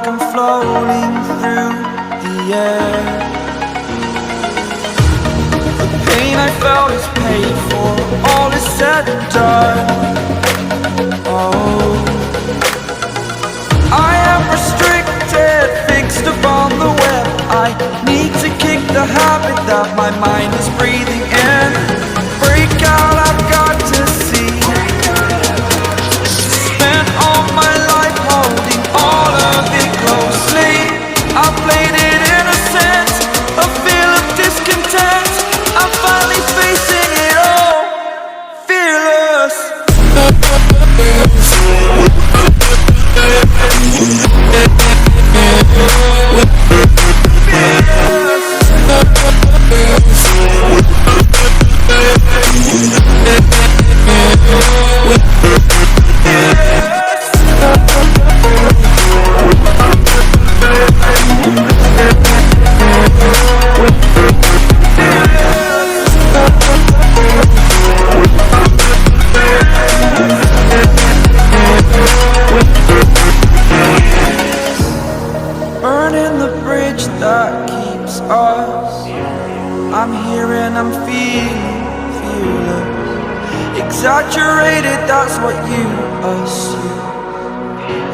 like I'm floating through the air. The pain I felt is paid for, all is said and done. Oh, I am restricted, fixed upon the web. I need to kick the habit that my mind is breathing in. Break out, I've got to see. Spent all my life holding all of it closely. I played it innocent, a feel of discontent. I'm finally facing it all, fearless. Burning the bridge that keeps us. I'm here and I'm feeling fearless. Exaggerated, that's what you assume.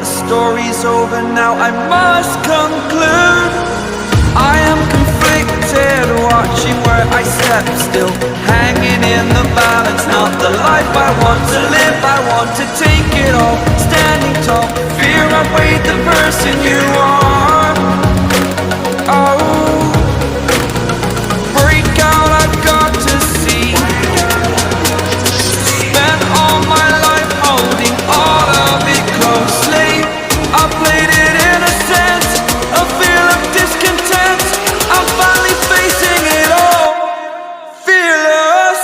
The story's over now, I must conclude. I am conflicted, watching where I step still, hanging in the balance. Not the life I want to live, I want to take it all. Standing tall, fear outweighed the person you are. Oh, break out, I've got to see. Spent all my life holding all of it closely. I played it innocent, a feel of discontent. I'm finally facing it all, fearless.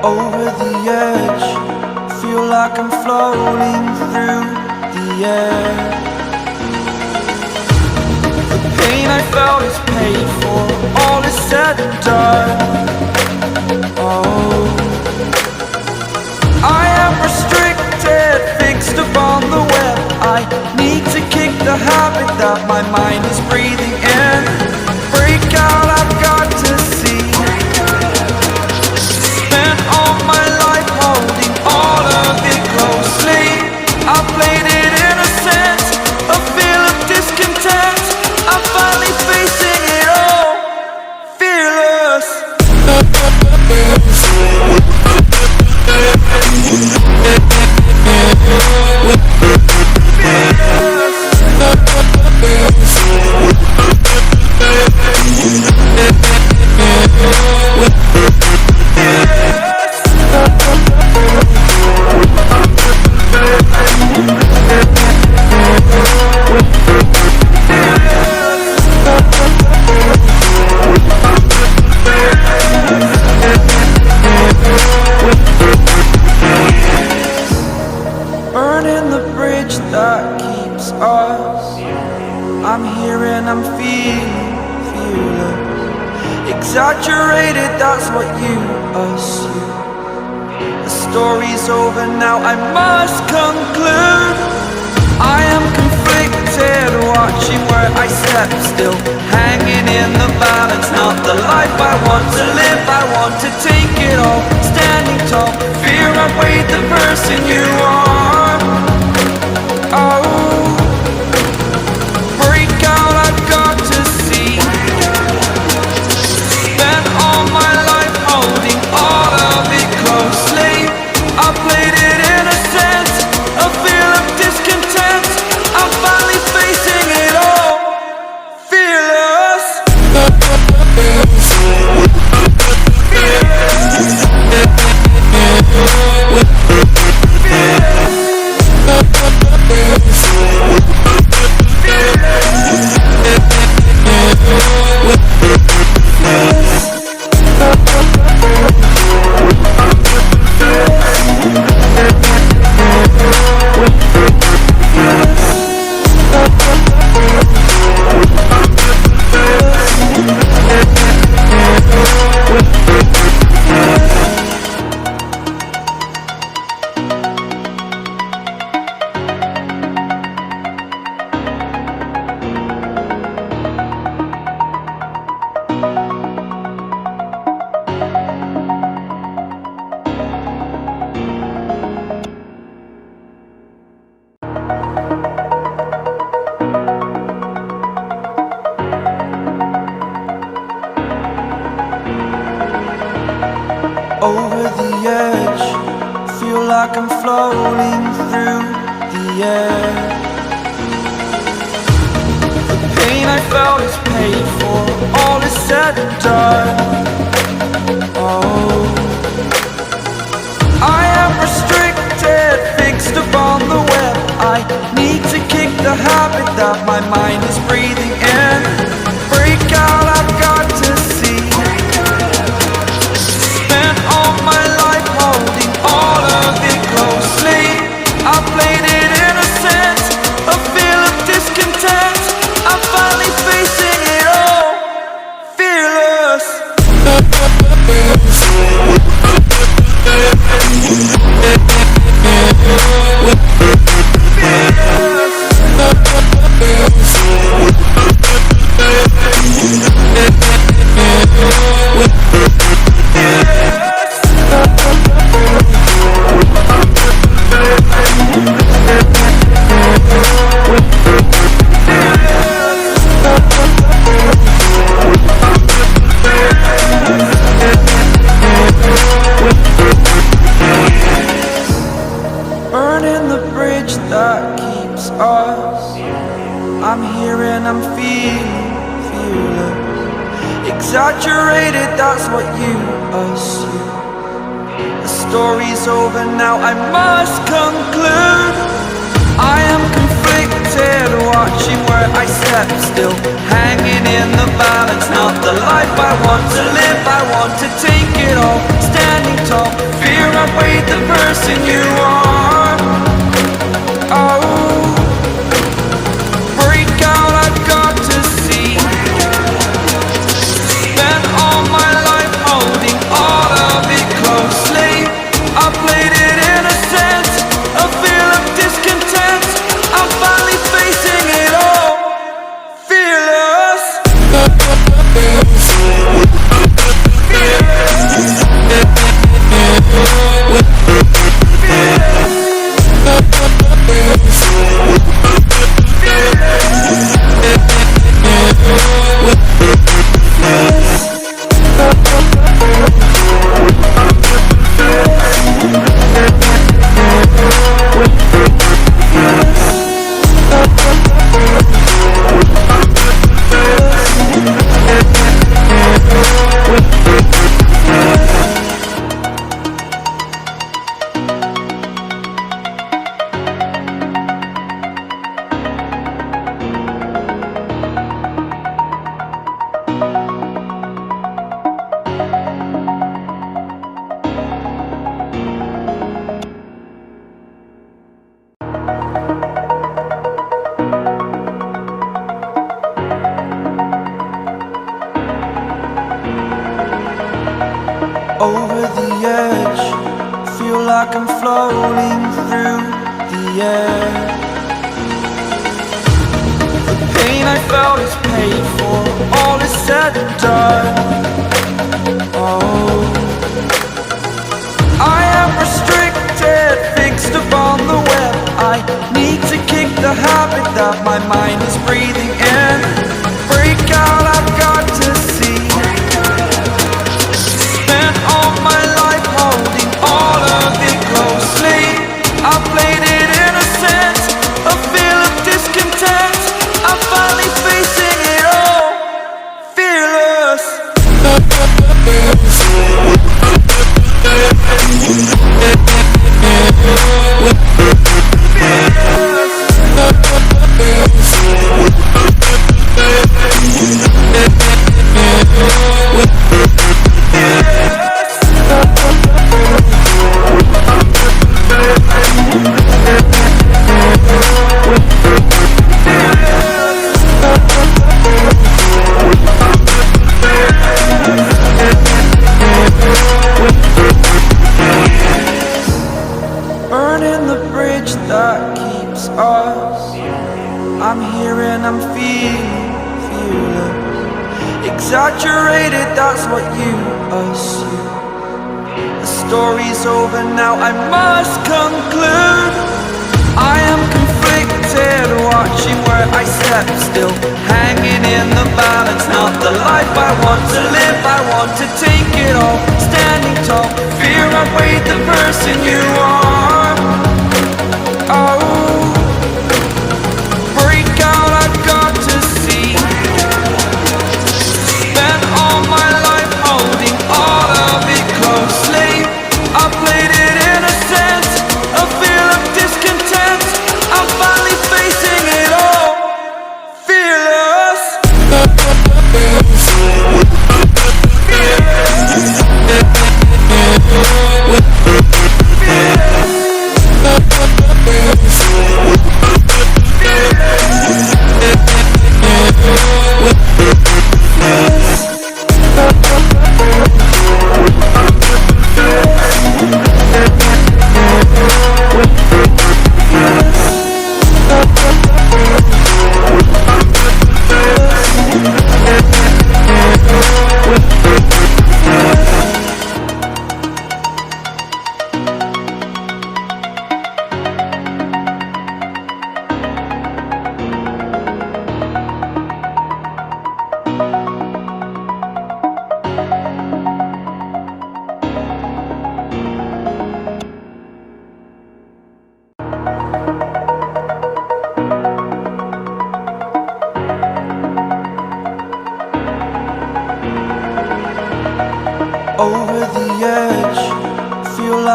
Over the edge, feel like I'm floating through the air. The pain I felt is paid for, all is said and done. Oh, I am restricted, fixed upon the web. I need to kick the habit that my mind is breathing in. Break out, I've got to see. Spent all my life holding all of it closely. I played it innocent, a feel of discontent. I'm finally facing it all, fearless. Burning the bridge that keeps us. I'm here and I'm feeling fearless. Exaggerated, that's what you assume. The story's over now, I must conclude. I am conflicted, watching where I step still, hanging in the balance. Not the life I want to live, I want to take it all. Standing tall, fear outweighed the person you are. I'm floating through the air. The pain I felt is paid for, all is said and done. Oh, I am restricted, fixed upon the web. I need to kick the habit that my mind is breathing in. Break out, I've got to see. Spent all my life holding all of it closely. I played it innocent, a feel of discontent. I'm finally facing it all, fearless. Burning the bridge that keeps us. I'm here and I'm feeling fearless. Exaggerated, that's what you assume. The story's over now, I must conclude. I am conflicted, watching where I step still, hanging in the balance. Not the life I want to live, I want to take it all. Standing tall, fear outweighed the person you are. Oh, break out, I've got to see. Spent all my life holding all of it closely. I played it innocent, a feel of discontent. I'm finally facing it all, fearless. Over the edge, feel like I'm floating through the air. The pain I felt is paid for, all is said and done. Oh, I am restricted, fixed upon the web. I need to kick the habit that my mind is breathing in. Break out, I've got to see. Spent all my life holding all of it closely. I played it innocent, a feel of discontent. I'm finally facing it all, fearless. Burning the bridge that keeps us. I'm here and I'm feeling fearless. Exaggerated, that's what you assume. The story's over now, I must conclude. I am conflicted, watching where I step still, hanging in the balance. Not the life I want to live, I want to take it all. Standing tall, fear outweighed the person you are.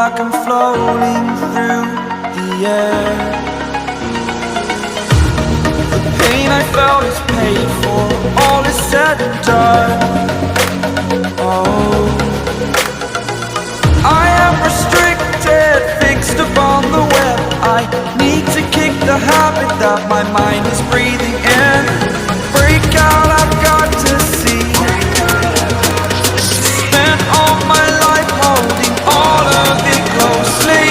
like I'm floating through the air. The pain I felt is paid for, all is said and done. Oh, I am restricted, fixed upon the web. I need to kick the habit that my mind is breathing in. Break out, I've got to see. Spent all my life holding all of it closely.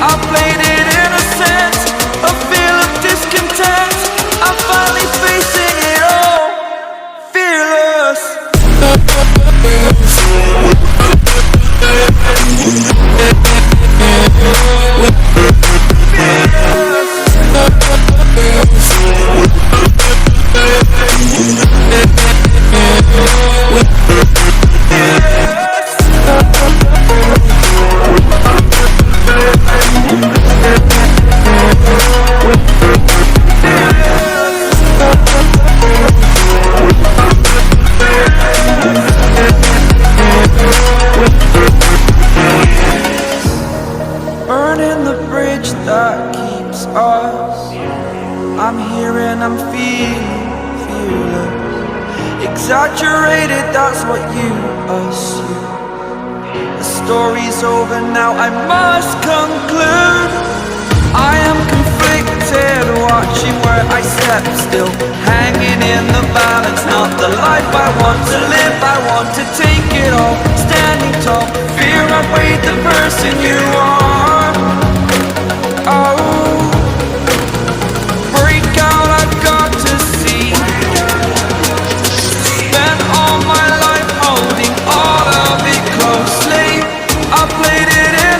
I played it innocent, a feel of discontent. I'm finally facing it all, fearless. Burning the bridge that keeps us. I'm here and I'm feeling fearless. Exaggerated, that's what you assume. The story's over now, I must conclude. I am conflicted, watching where I step still, hanging in the balance. Not the life I want to live, I want to take it all. Standing tall, fear outweighed the person you are. Oh, break out, I've got to see. Spent all my life holding all of it closely. I played it in